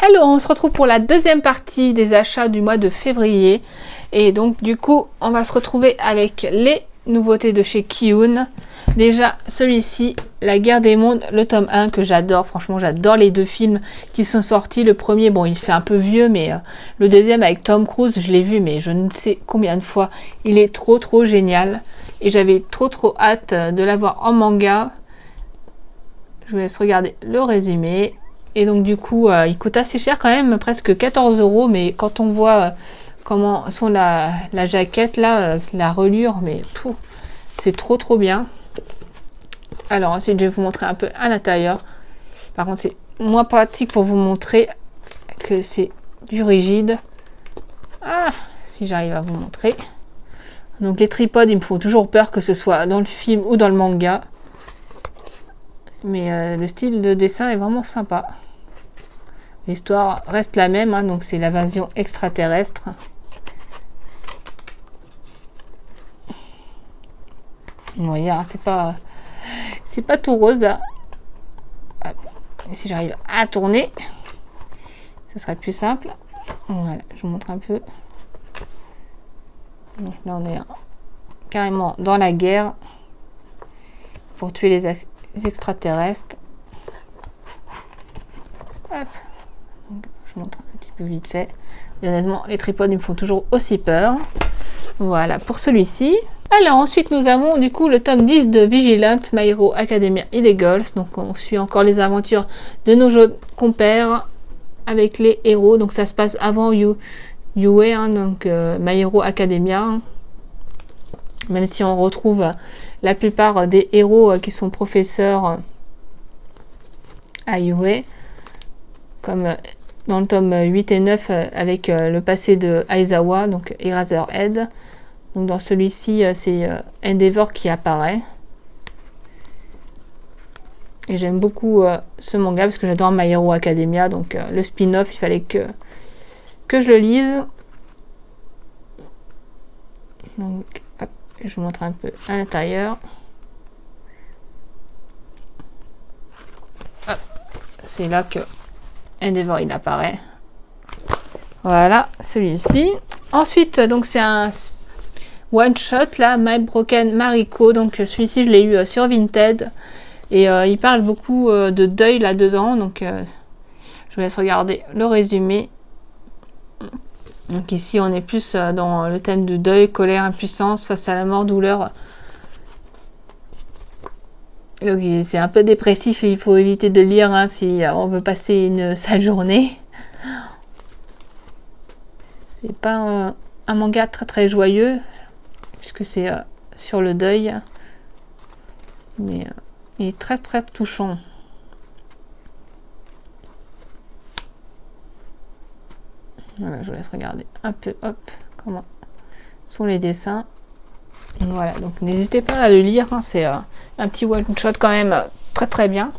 Hello, on se retrouve pour la deuxième partie des achats du mois de février. Et donc du coup, on va se retrouver avec les nouveautés de chez Ki-hoon. Déjà, celui-ci, La Guerre des Mondes, le tome 1 que j'adore. Franchement, j'adore les deux films qui sont sortis. Le premier, bon, il fait un peu vieux, mais le deuxième avec Tom Cruise, je l'ai vu, mais je ne sais combien de fois. Il est trop génial. Et j'avais trop hâte de l'avoir en manga. Je vous laisse regarder le résumé. Et donc du coup, il coûte assez cher quand même, presque 14 €. Mais quand on voit comment sont la jaquette là, la reliure, mais c'est trop bien. Alors ensuite, je vais vous montrer un peu à l'intérieur. Par contre, c'est moins pratique pour vous montrer que c'est du rigide. Ah, si j'arrive à vous montrer. Donc les tripodes, ils me font toujours peur que ce soit dans le film ou dans le manga. Mais le style de dessin est vraiment sympa. L'histoire reste la même, hein, donc c'est l'invasion extraterrestre. Vous voyez, hein, c'est pas tout rose là. Hop. Et si j'arrive à tourner, ça serait plus simple. Voilà, je vous montre un peu. Donc là, on est carrément dans la guerre pour tuer les extraterrestres. Hop. Donc, je montre un petit peu vite fait. Et honnêtement, les tripodes, ils me font toujours aussi peur. Voilà, pour celui-ci. Alors, ensuite, nous avons du coup le tome 10 de Vigilant, My Hero Academia Illegals. Donc, on suit encore les aventures de nos jeunes compères avec les héros. Donc, ça se passe avant Yue, hein, donc My Hero Academia. Même si on retrouve la plupart des héros qui sont professeurs à Yue. Comme dans le tome 8 et 9 avec le passé de Aizawa, donc Eraserhead. Donc dans celui-ci, c'est Endeavor qui apparaît. Et j'aime beaucoup ce manga parce que j'adore My Hero Academia. Donc le spin-off, il fallait que je le lise. Donc hop, je vous montre un peu à l'intérieur. C'est là que Endeavor il apparaît. Voilà, celui-ci. Ensuite, donc c'est un one shot là, My Broken Mariko. Donc celui-ci je l'ai eu sur Vinted. Et il parle beaucoup de deuil là-dedans. Donc je vous laisse regarder le résumé. Donc ici on est plus dans le thème de deuil, colère, impuissance face à la mort, douleur. Donc c'est un peu dépressif et il faut éviter de lire hein, si on veut passer une sale journée. C'est pas un manga très joyeux puisque c'est sur le deuil, mais il est très touchant. Voilà, je vous laisse regarder un peu, hop, comment sont les dessins. Voilà, donc n'hésitez pas à le lire, hein, c'est un petit one shot quand même très bien.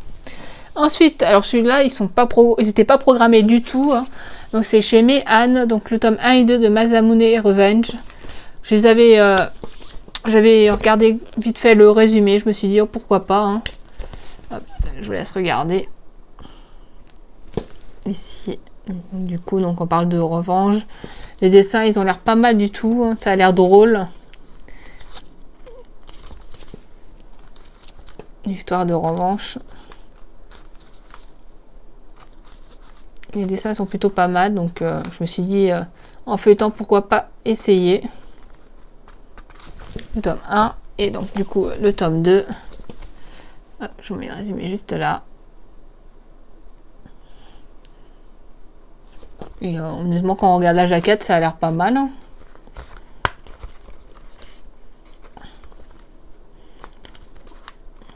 Ensuite, alors celui-là, ils n'étaient pas programmés du tout. Hein. Donc c'est chez Meihan, donc le tome 1 et 2 de Masamune Revenge. Je les avais, j'avais regardé vite fait le résumé, je me suis dit oh, pourquoi pas. Hein. Hop, je vous laisse regarder. Ici, du coup, donc on parle de revanche. Les dessins, ils ont l'air pas mal du tout, hein, ça a l'air drôle. Histoire de revanche. Les dessins sont plutôt pas mal, donc je me suis dit en feuilletant pourquoi pas essayer. Le tome 1 et donc du coup le tome 2. Ah, je vous mets le résumé juste là. Et honnêtement quand on regarde la jaquette ça a l'air pas mal. Hein.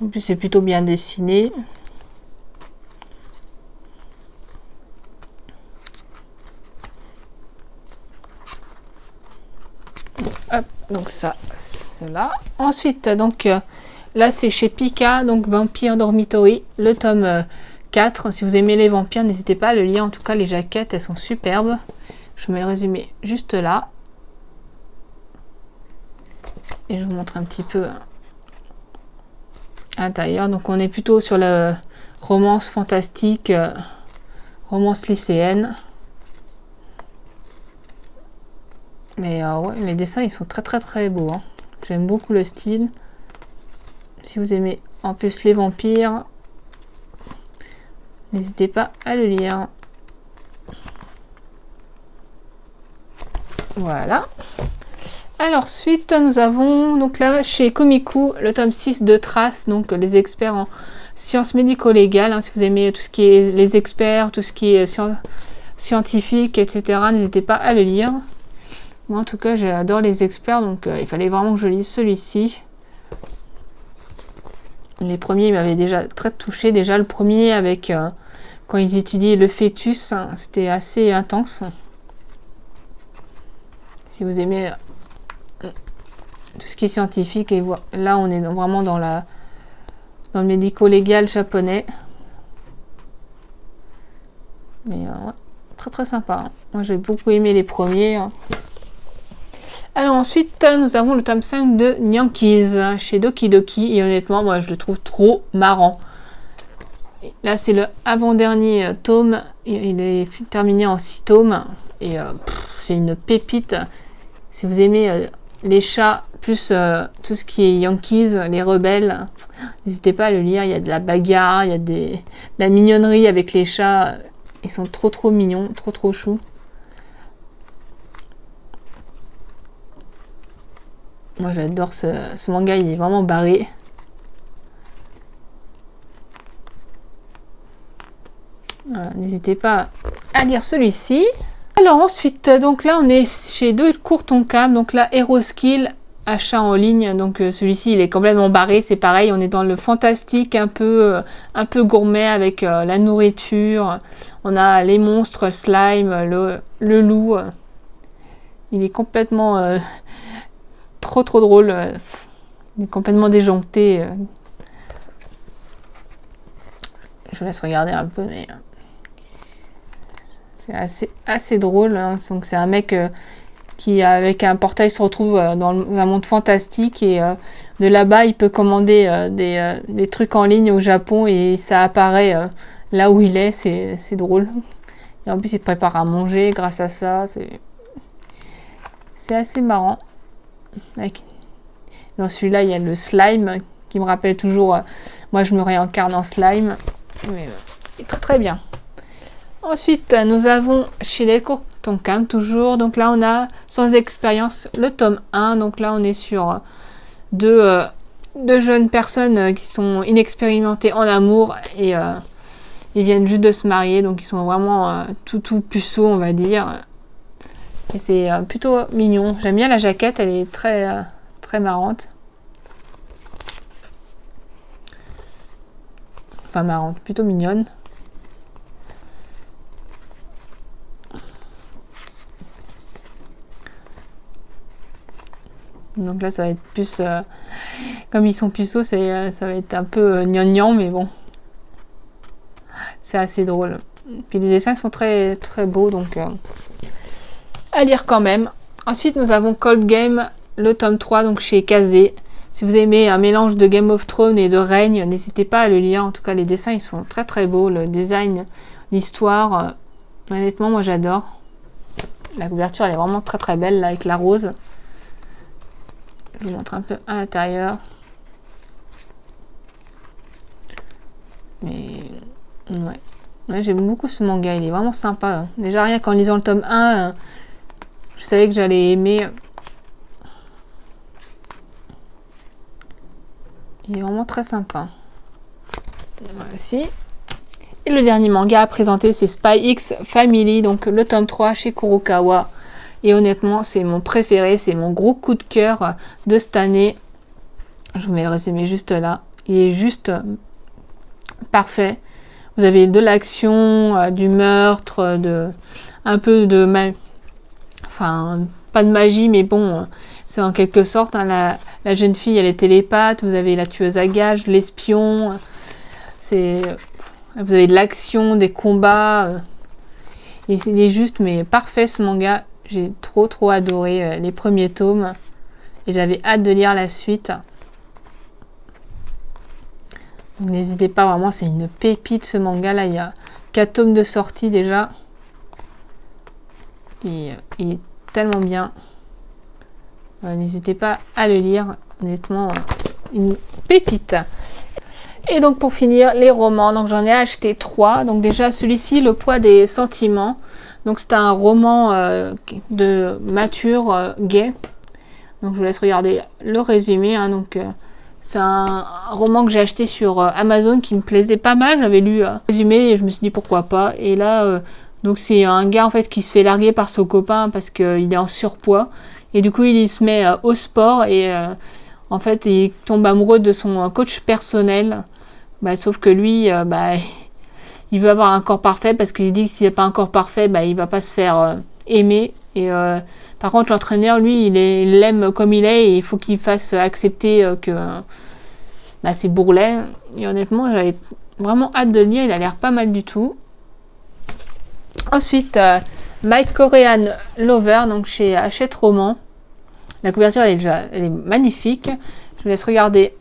En plus c'est plutôt bien dessiné. Hop, donc ça, c'est là. Ensuite, donc là c'est chez Pika, donc Vampire Dormitory, le tome 4. Si vous aimez les vampires, n'hésitez pas à le lire. En tout cas, les jaquettes, elles sont superbes. Je vous mets le résumé juste là. Et je vous montre un petit peu à l'intérieur. Donc on est plutôt sur la romance fantastique, romance lycéenne. Mais ouais, les dessins ils sont très beaux. Hein. J'aime beaucoup le style. Si vous aimez en plus les vampires, n'hésitez pas à le lire. Voilà. Alors ensuite nous avons donc là chez Komiku le tome 6 de Trace, donc les experts en sciences médico-légales. Hein, si vous aimez tout ce qui est les experts, tout ce qui est scientifique, etc. N'hésitez pas à le lire. Moi en tout cas j'adore les experts, donc il fallait vraiment que je lise celui-ci. Les premiers m'avaient déjà très touché. Déjà le premier avec quand ils étudient le fœtus, hein, c'était assez intense. Si vous aimez tout ce qui est scientifique, et là on est vraiment dans le médico-légal japonais. Mais ouais, très sympa. Hein. Moi j'ai beaucoup aimé les premiers. Hein. Alors ensuite, nous avons le tome 5 de Nyankees chez Doki Doki. Et honnêtement, moi, je le trouve trop marrant. Là, c'est le avant-dernier tome. Il est terminé en 6 tomes. Et c'est une pépite. Si vous aimez les chats, plus tout ce qui est Yankees, les rebelles, n'hésitez pas à le lire. Il y a de la bagarre, il y a de la mignonnerie avec les chats. Ils sont trop mignons, trop choux. Moi j'adore ce manga, il est vraiment barré. Voilà, n'hésitez pas à lire celui-ci. Alors ensuite, donc là on est chez Delcourt Tonkam, donc là Hero Skill, achat en ligne. Donc celui-ci il est complètement barré, c'est pareil, on est dans le fantastique un peu gourmet avec la nourriture. On a les monstres, slime, le loup. Il est complètement... trop drôle, il est complètement déjanté. Je vous laisse regarder un peu, mais c'est assez drôle. Hein. Donc c'est un mec qui avec un portail se retrouve dans un monde fantastique et de là-bas il peut commander des trucs en ligne au Japon et ça apparaît là où il est. C'est drôle. Et en plus il prépare à manger grâce à ça. C'est assez marrant. Dans celui-là, il y a le slime qui me rappelle toujours. Moi, je me réincarne en slime. Mais, très bien. Ensuite, nous avons chez Delcourt Tonkam toujours. Donc là, on a Sans expérience le tome 1. Donc là, on est sur deux jeunes personnes qui sont inexpérimentées en amour et ils viennent juste de se marier. Donc, ils sont vraiment tout puceaux, on va dire. Et c'est plutôt mignon. J'aime bien la jaquette, elle est très marrante. Enfin marrante, plutôt mignonne. Donc là ça va être plus... comme ils sont puceaux, ça va être un peu gnangnan, mais bon. C'est assez drôle. Puis les dessins sont très beaux, donc... à lire quand même. Ensuite, nous avons Cold Game, le tome 3, donc chez Kazé. Si vous aimez un mélange de Game of Thrones et de Règne, n'hésitez pas à le lire. En tout cas, les dessins, ils sont très beaux. Le design, l'histoire, honnêtement, moi, j'adore. La couverture, elle est vraiment très belle, là, avec la rose. Je vous montre un peu à l'intérieur. Mais, ouais, j'aime beaucoup ce manga. Il est vraiment sympa. Hein. Déjà, rien qu'en lisant le tome 1... je savais que j'allais aimer. Il est vraiment très sympa. Voici. Et le dernier manga à présenter, c'est Spy X Family, donc le tome 3 chez Kurokawa. Et honnêtement, c'est mon préféré, c'est mon gros coup de cœur de cette année. Je vous mets le résumé juste là. Il est juste parfait. Vous avez de l'action, du meurtre, un peu de... Enfin, pas de magie, mais bon, c'est en quelque sorte, hein, la jeune fille, elle est télépathe, vous avez la tueuse à gages, l'espion, vous avez de l'action, des combats, et il est juste, mais parfait ce manga, j'ai trop adoré les premiers tomes, et j'avais hâte de lire la suite. N'hésitez pas, vraiment, c'est une pépite ce manga là. Il y a 4 tomes de sortie déjà. Et il est tellement bien. N'hésitez pas à le lire. Honnêtement, une pépite. Et donc pour finir, les romans. Donc j'en ai acheté 3. Donc déjà celui-ci, Le poids des sentiments. Donc c'est un roman de mature gay. Donc je vous laisse regarder le résumé. Hein. Donc c'est un roman que j'ai acheté sur Amazon qui me plaisait pas mal. J'avais lu le résumé et je me suis dit pourquoi pas. Et là, donc c'est un gars en fait qui se fait larguer par son copain parce qu'il est en surpoids. Et du coup il se met au sport et en fait il tombe amoureux de son coach personnel. Bah, sauf que lui, il veut avoir un corps parfait parce qu'il dit que s'il n'a pas un corps parfait, il va pas se faire aimer. Et par contre, l'entraîneur, lui, il l'aime comme il est et il faut qu'il fasse accepter que c'est bourrelet. Et honnêtement, j'avais vraiment hâte de le lire. Il a l'air pas mal du tout. Ensuite, My Korean Lover, donc chez Hachette Roman. La couverture, elle est magnifique. Je vous laisse regarder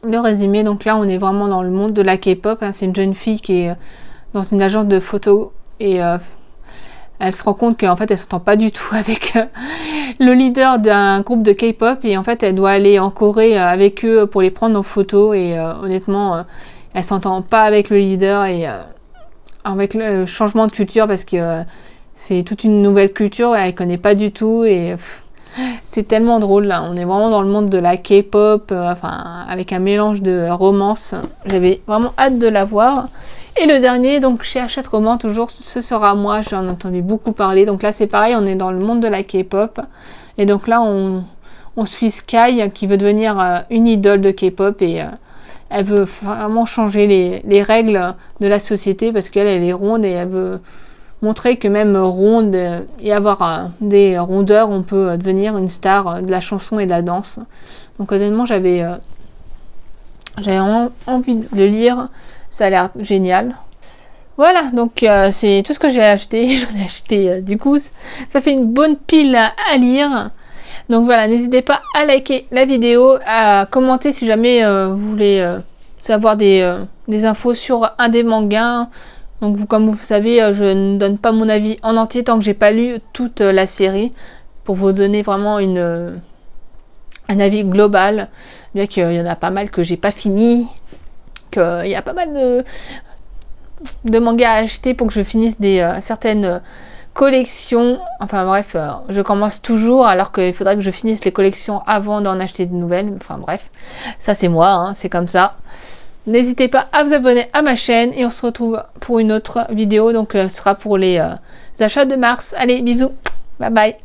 le résumé. Donc là, on est vraiment dans le monde de la K-pop. Hein. C'est une jeune fille qui est dans une agence de photos et elle se rend compte qu'en fait, elle s'entend pas du tout avec le leader d'un groupe de K-pop et en fait, elle doit aller en Corée avec eux pour les prendre en photo et honnêtement, elle s'entend pas avec le leader et avec le changement de culture parce que c'est toute une nouvelle culture, elle connaît pas du tout et c'est tellement drôle là. On est vraiment dans le monde de la K-pop, avec un mélange de romance. J'avais vraiment hâte de la voir. Et le dernier, donc chez Hachette Roman, toujours, ce sera moi. J'en ai entendu beaucoup parler. Donc là, c'est pareil, on est dans le monde de la K-pop. Et donc là, on suit Sky qui veut devenir une idole de K-pop et elle veut vraiment changer les règles de la société parce qu'elle est ronde et elle veut montrer que même ronde et avoir des rondeurs, on peut devenir une star de la chanson et de la danse. Donc honnêtement, j'avais vraiment envie de le lire. Ça a l'air génial. Voilà, donc c'est tout ce que j'ai acheté. J'en ai acheté du coup. Ça fait une bonne pile à lire. Donc voilà, n'hésitez pas à liker la vidéo, à commenter si jamais vous voulez savoir des infos sur un des mangas. Donc comme vous savez, je ne donne pas mon avis en entier tant que j'ai pas lu toute la série pour vous donner vraiment un avis global. Bien qu'il y en a pas mal que j'ai pas fini, qu'il y a pas mal de mangas à acheter pour que je finisse certaines collections. Enfin bref, je commence toujours alors qu'il faudrait que je finisse les collections avant d'en acheter de nouvelles. Enfin bref, ça c'est moi, hein, c'est comme ça. N'hésitez pas à vous abonner à ma chaîne et on se retrouve pour une autre vidéo. Donc ce sera pour les achats de mars. Allez, bisous, bye bye.